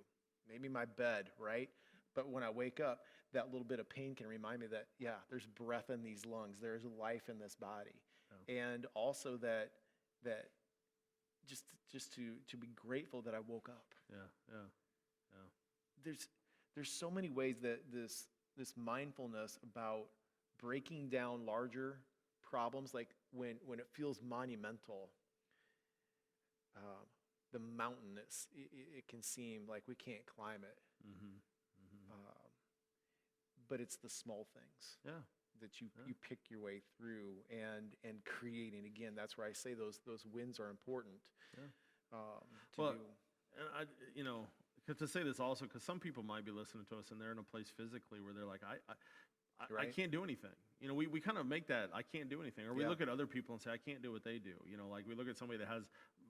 Maybe my bed, right? But when I wake up, that little bit of pain can remind me that, yeah, there's breath in these lungs. There's life in this body. And also that just to be grateful that I woke up. There's so many ways that this mindfulness about breaking down larger problems, like when it feels monumental, the mountain, it can seem like we can't climb it. But it's the small things that you pick your way through and creating. Again, that's where I say those wins are important. And you know, to say this also, because some people might be listening to us and they're in a place physically where they're like, I can't do anything. You know, we kind of make that, I can't do anything. Or we look at other people and say, I can't do what they do. You know, like we look at somebody that has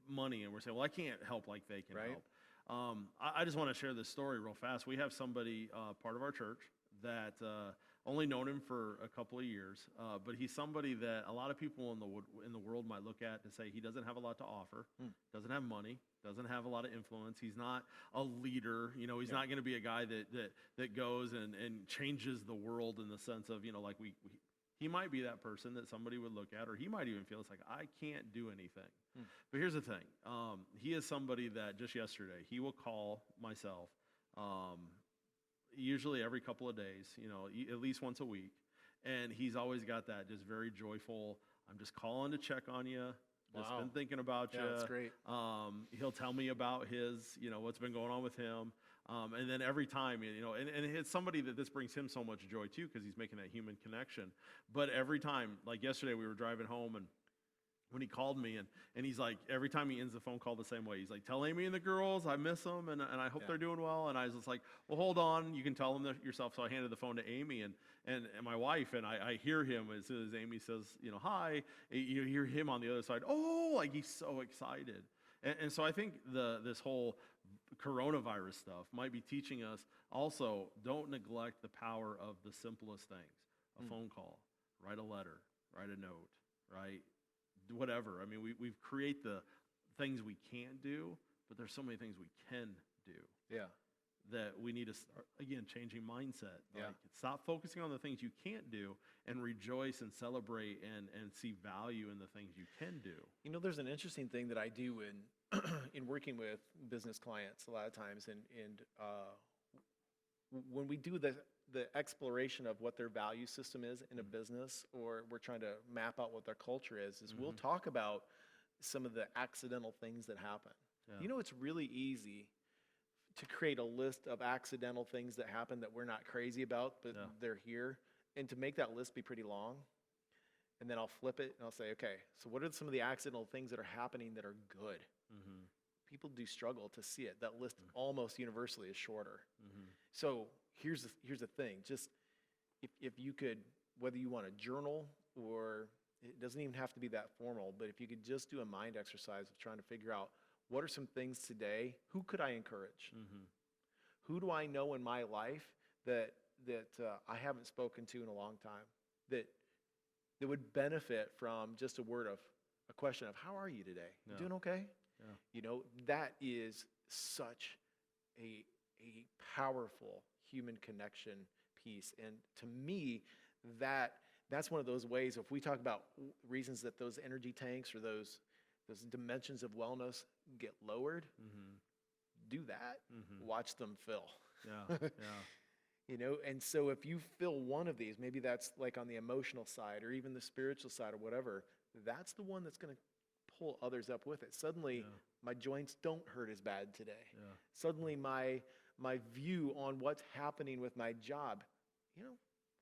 money and we're saying, well, I can't help like they can help. I just want to share this story real fast. We have somebody, part of our church, that only known him for a couple of years, but he's somebody that a lot of people in the world might look at to say he doesn't have a lot to offer, doesn't have money, doesn't have a lot of influence. He's not a leader. You know, he's not going to be a guy that goes and changes the world in the sense of, you know, like he might be that person that somebody would look at, or he might even feel it's like, I can't do anything. But here's the thing. He is somebody that just yesterday, he will call myself, usually every couple of days, you know, at least once a week. And he's always got that just very joyful, I'm just calling to check on you. Just Wow. been thinking about you. Yeah, that's great. He'll tell me about his, what's been going on with him. And then every time, and it's somebody that this brings him so much joy too, because he's making that human connection. But every time, like yesterday, we were driving home, and when he called me, and he's like, every time he ends the phone call the same way, he's like, tell Amy and the girls I miss them, and I hope Yeah. they're doing well. And I was just like, well, hold on, you can tell them that yourself. So I handed the phone to Amy and my wife, and I hear him as soon as Amy says, hi, you hear him on the other side, oh, like he's so excited. And so I think this whole coronavirus stuff might be teaching us also, don't neglect the power of the simplest things. A phone call, write a letter, write a note, right? Whatever. I mean, we create the things we can't do, but there's so many things we can do Yeah. that we need to start, again, changing mindset. Yeah. Like, stop focusing on the things you can't do and rejoice and celebrate and see value in the things you can do. There's an interesting thing that I do in in working with business clients a lot of times, and when we do the exploration of what their value system is in a business, or we're trying to map out what their culture is we'll talk about some of the accidental things that happen. Yeah. It's really easy to create a list of accidental things that happen that we're not crazy about, but Yeah. they're here, and to make that list be pretty long. And then I'll flip it and I'll say, okay, so what are some of the accidental things that are happening that are good? Mm-hmm. People do struggle to see it. That list almost universally is shorter. Mm-hmm. So here's the thing. Just if you could, whether you want to journal, or it doesn't even have to be that formal, but if you could just do a mind exercise of trying to figure out what are some things today, who could I encourage? Mm-hmm. Who do I know in my life that I haven't spoken to in a long time, that would benefit from just a question of, how are you today? You Yeah. doing okay? Yeah. That is such a powerful human connection piece. And to me, that's one of those ways, if we talk about reasons that those energy tanks or those dimensions of wellness get lowered, Mm-hmm. do that, Mm-hmm. watch them fill. Yeah. Yeah. And so if you fill one of these, maybe that's like on the emotional side or even the spiritual side or whatever, that's the one that's going to pull others up with it. Suddenly, Yeah. my joints don't hurt as bad today. Yeah. Suddenly, my view on what's happening with my job,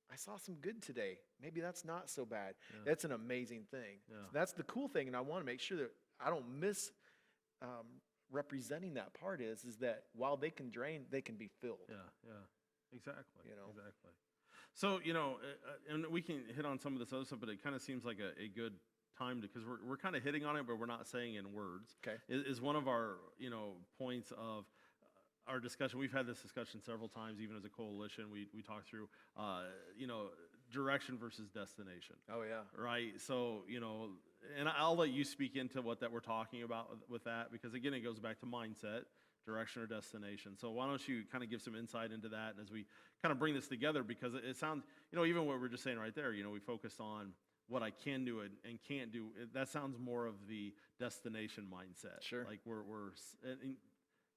I saw some good today. Maybe that's not so bad. Yeah. That's an amazing thing. Yeah. So that's the cool thing, and I want to make sure that I don't miss representing that part is that while they can drain, they can be filled. Yeah. Yeah. Exactly. You know? Exactly. So, and we can hit on some of this other stuff, but it kind of seems like a good time because we're kind of hitting on it, but we're not saying in words. Okay. Is one of our, points of our discussion. We've had this discussion several times, even as a coalition. We talked through, direction versus destination. Oh, yeah. Right. So, and I'll let you speak into what that we're talking about with that, because again, it goes back to mindset, direction or destination. So why don't you kind of give some insight into that, and as we kind of bring this together, because it sounds, even what we're just saying right there, we focused on what I can do and can't do. That sounds more of the destination mindset. Sure. Like and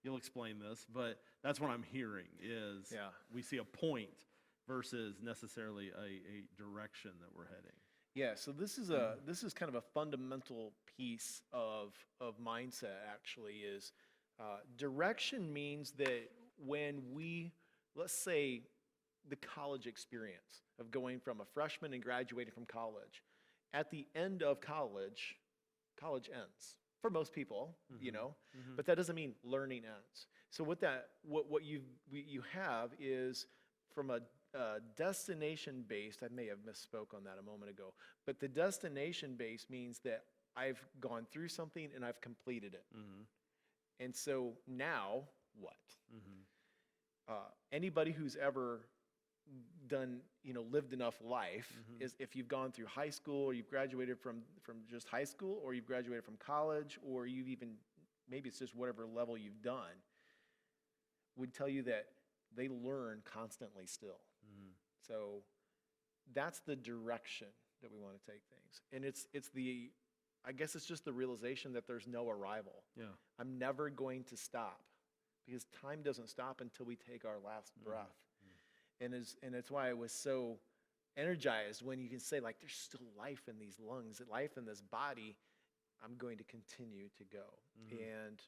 you'll explain this, but that's what I'm hearing is we see a point versus necessarily a direction that we're heading. Yeah, so this is kind of a fundamental piece of mindset. Actually, is direction means that when let's say the college experience of going from a freshman and graduating from college, at the end of college ends for most people, Mm-hmm. but that doesn't mean learning ends. So what you have is from a destination based, I may have misspoke on that a moment ago, but the destination based means that I've gone through something and I've completed it. Mm-hmm. And so now what? Mm-hmm. Anybody who's ever done, lived enough life, Mm-hmm. is if you've gone through high school, or you've graduated from just high school, or you've graduated from college, or you've even, maybe it's just whatever level you've done, would tell you that they learn constantly still. Mm-hmm. So that's the direction that we want to take things. And I guess it's just the realization that there's no arrival. Yeah. I'm never going to stop, because time doesn't stop until we take our last breath. And it's why it was so energized when you can say, like, there's still life in these lungs, life in this body. I'm going to continue to go. And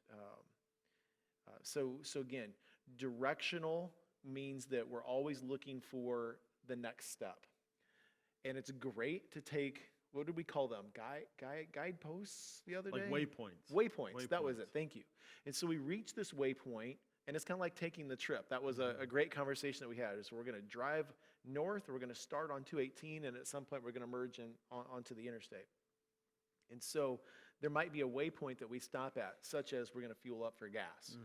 so again, directional means that we're always looking for the next step. And it's great to take, what did we call them? Guideposts the other day? Like waypoints. Waypoints, that was it, thank you. And so we reach this waypoint, and it's kind of like taking the trip. That was a great conversation that we had. So we're going to drive north, or we're going to start on 218, and at some point we're going to merge onto the interstate. And so there might be a waypoint that we stop at, such as we're going to fuel up for gas.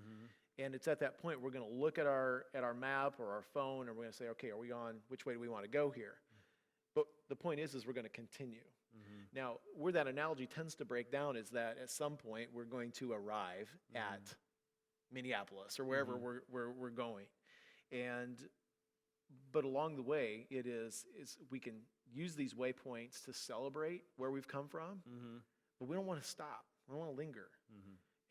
And it's at that point we're going to look at our map or our phone, and we're going to say, okay, are we on, which way do we want to go here? But the point is we're going to continue. Now, where that analogy tends to break down is that at some point we're going to arrive at Minneapolis or wherever we're going. But along the way, is we can use these waypoints to celebrate where we've come from, but we don't want to stop. We don't want to linger.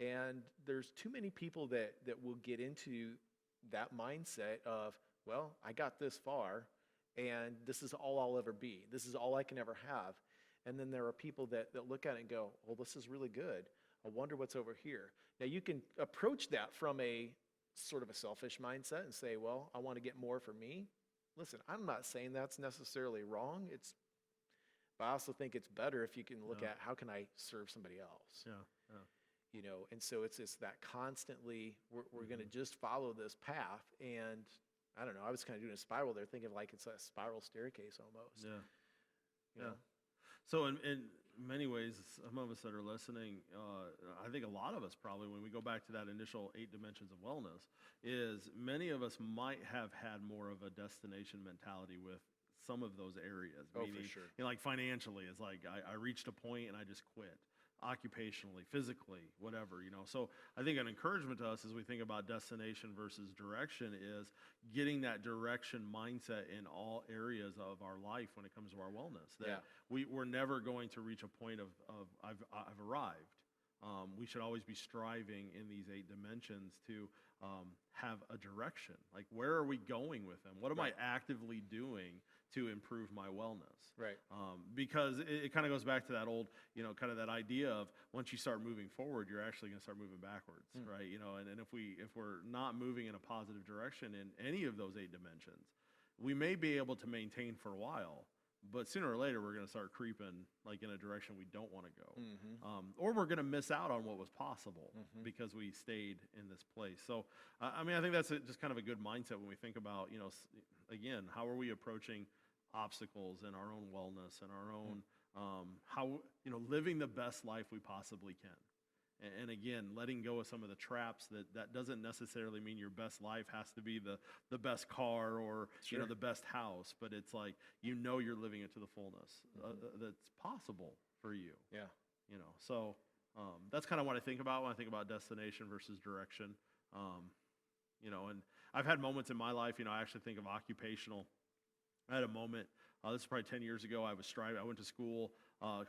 And there's too many people that will get into that mindset of, well, I got this far, and this is all I'll ever be. This is all I can ever have. And then there are people that look at it and go, well, this is really good. I wonder what's over here. Now, you can approach that from a sort of a selfish mindset and say, well, I want to get more for me. Listen, I'm not saying that's necessarily wrong. But I also think it's better if you can look at how can I serve somebody else. You know, and so it's that constantly we're going to just follow this path. And I don't know, I was kind of doing a spiral there, thinking like it's a spiral staircase almost. You know? So in many ways, some of us that are listening, I think a lot of us probably, when we go back to that initial 8 dimensions of wellness, is many of us might have had more of a destination mentality with some of those areas. Oh, Meaning, for sure. You know, like financially, it's like I reached a point and I just quit. Occupationally, physically, whatever, you know. So I think an encouragement to us as we think about destination versus direction is getting that direction mindset in all areas of our life when it comes to our wellness. That we're never going to reach a point of I've arrived. We should always be striving in these 8 dimensions to have a direction. Like, where are we going with them? What am I actively doing to improve my wellness? Right. Because it kind of goes back to that old, you know, kind of that idea of once you start moving forward, you're actually going to start moving backwards, right? You know, and if we're not moving in a positive direction in any of those 8 dimensions, we may be able to maintain for a while, but sooner or later we're going to start creeping like in a direction we don't want to go, or we're going to miss out on what was possible because we stayed in this place. So I mean, I think that's just kind of a good mindset when we think about, you know, again, how are we approaching obstacles in our own wellness and our own how, you know, living the best life we possibly can. And again, letting go of some of the traps that doesn't necessarily mean your best life has to be the best car or you know, the best house, but it's like, you know, you're living it to the fullness that's possible for you. You know, so that's kind of what I think about when I think about destination versus direction. You know, and I've had moments in my life, you know, I actually think of occupational. I had a moment, this is probably 10 years ago, I was striving, I went to school,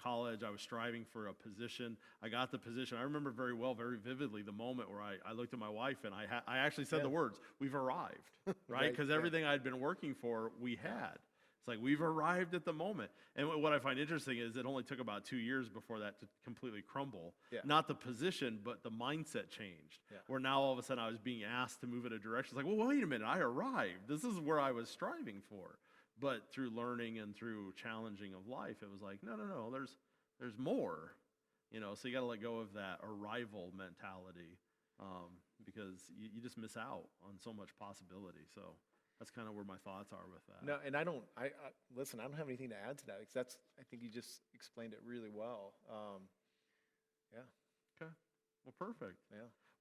college, I was striving for a position. I got the position. I remember very well, very vividly, the moment where I looked at my wife and I actually said the words, we've arrived, right? Because everything I'd been working for, we had. It's like, we've arrived at the moment. And what I find interesting is it only took about 2 years before that to completely crumble. Not the position, but the mindset changed. Where now all of a sudden I was being asked to move in a direction. It's like, well, wait a minute, I arrived. This is where I was striving for. But through learning and through challenging of life, it was like, no, there's more, you know. So you got to let go of that arrival mentality because you just miss out on so much possibility. So that's kind of where my thoughts are with that. No, and listen, I don't have anything to add to that because I think you just explained it really well. Okay. Well, perfect.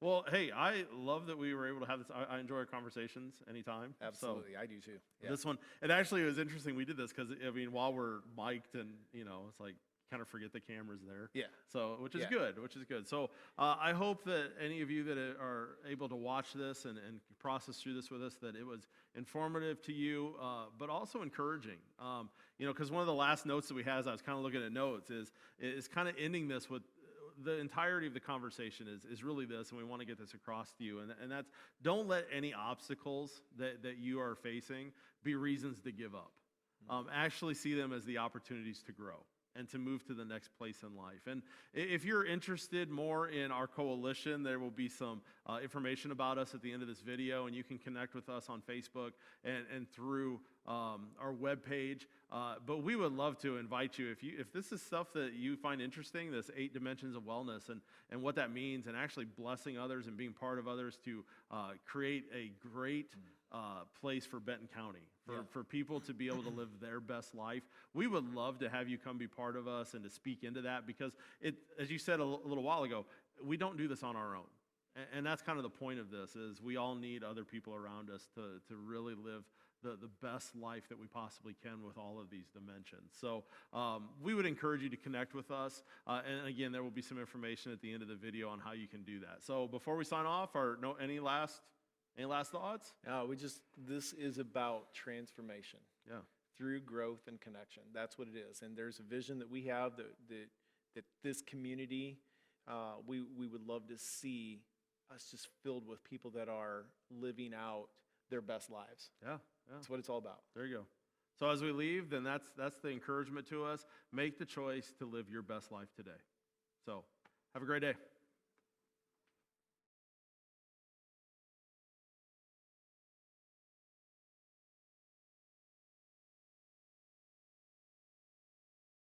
Well, hey, I love that we were able to have this. I enjoy our conversations anytime. Absolutely, so, I do too. This one, it actually was interesting. We did this because, I mean, while we're mic'd and, you know, it's like, kind of forget the camera's there. So, which is good. So I hope that any of you that are able to watch this and process through this with us, that it was informative to you, but also encouraging. You know, because one of the last notes that we had, as I was kind of looking at notes, is kind of ending this with, the entirety of the conversation is really this, and we want to get this across to you, and that's, don't let any obstacles that you are facing be reasons to give up. actually see them as the opportunities to grow and to move to the next place in life. And if you're interested more in our coalition, there will be some information about us at the end of this video, and you can connect with us on Facebook and through our webpage. But we would love to invite you, if this is stuff that you find interesting, this 8 dimensions of wellness and what that means, and actually blessing others and being part of others to create a great place for Benton County, for people to be able to live their best life. We would love to have you come be part of us and to speak into that, because as you said a little while ago, we don't do this on our own. And that's kind of the point of this, is we all need other people around us to really live the best life that we possibly can with all of these dimensions. So we would encourage you to connect with us. And again, there will be some information at the end of the video on how you can do that. So before we sign off, any last thoughts? No, this is about transformation. Yeah. Through growth and connection. That's what it is. And there's a vision that we have that this community, we would love to see us just filled with people that are living out their best lives. Yeah. That's what it's all about. There you go. So as we leave, then that's the encouragement to us. Make the choice to live your best life today. So have a great day.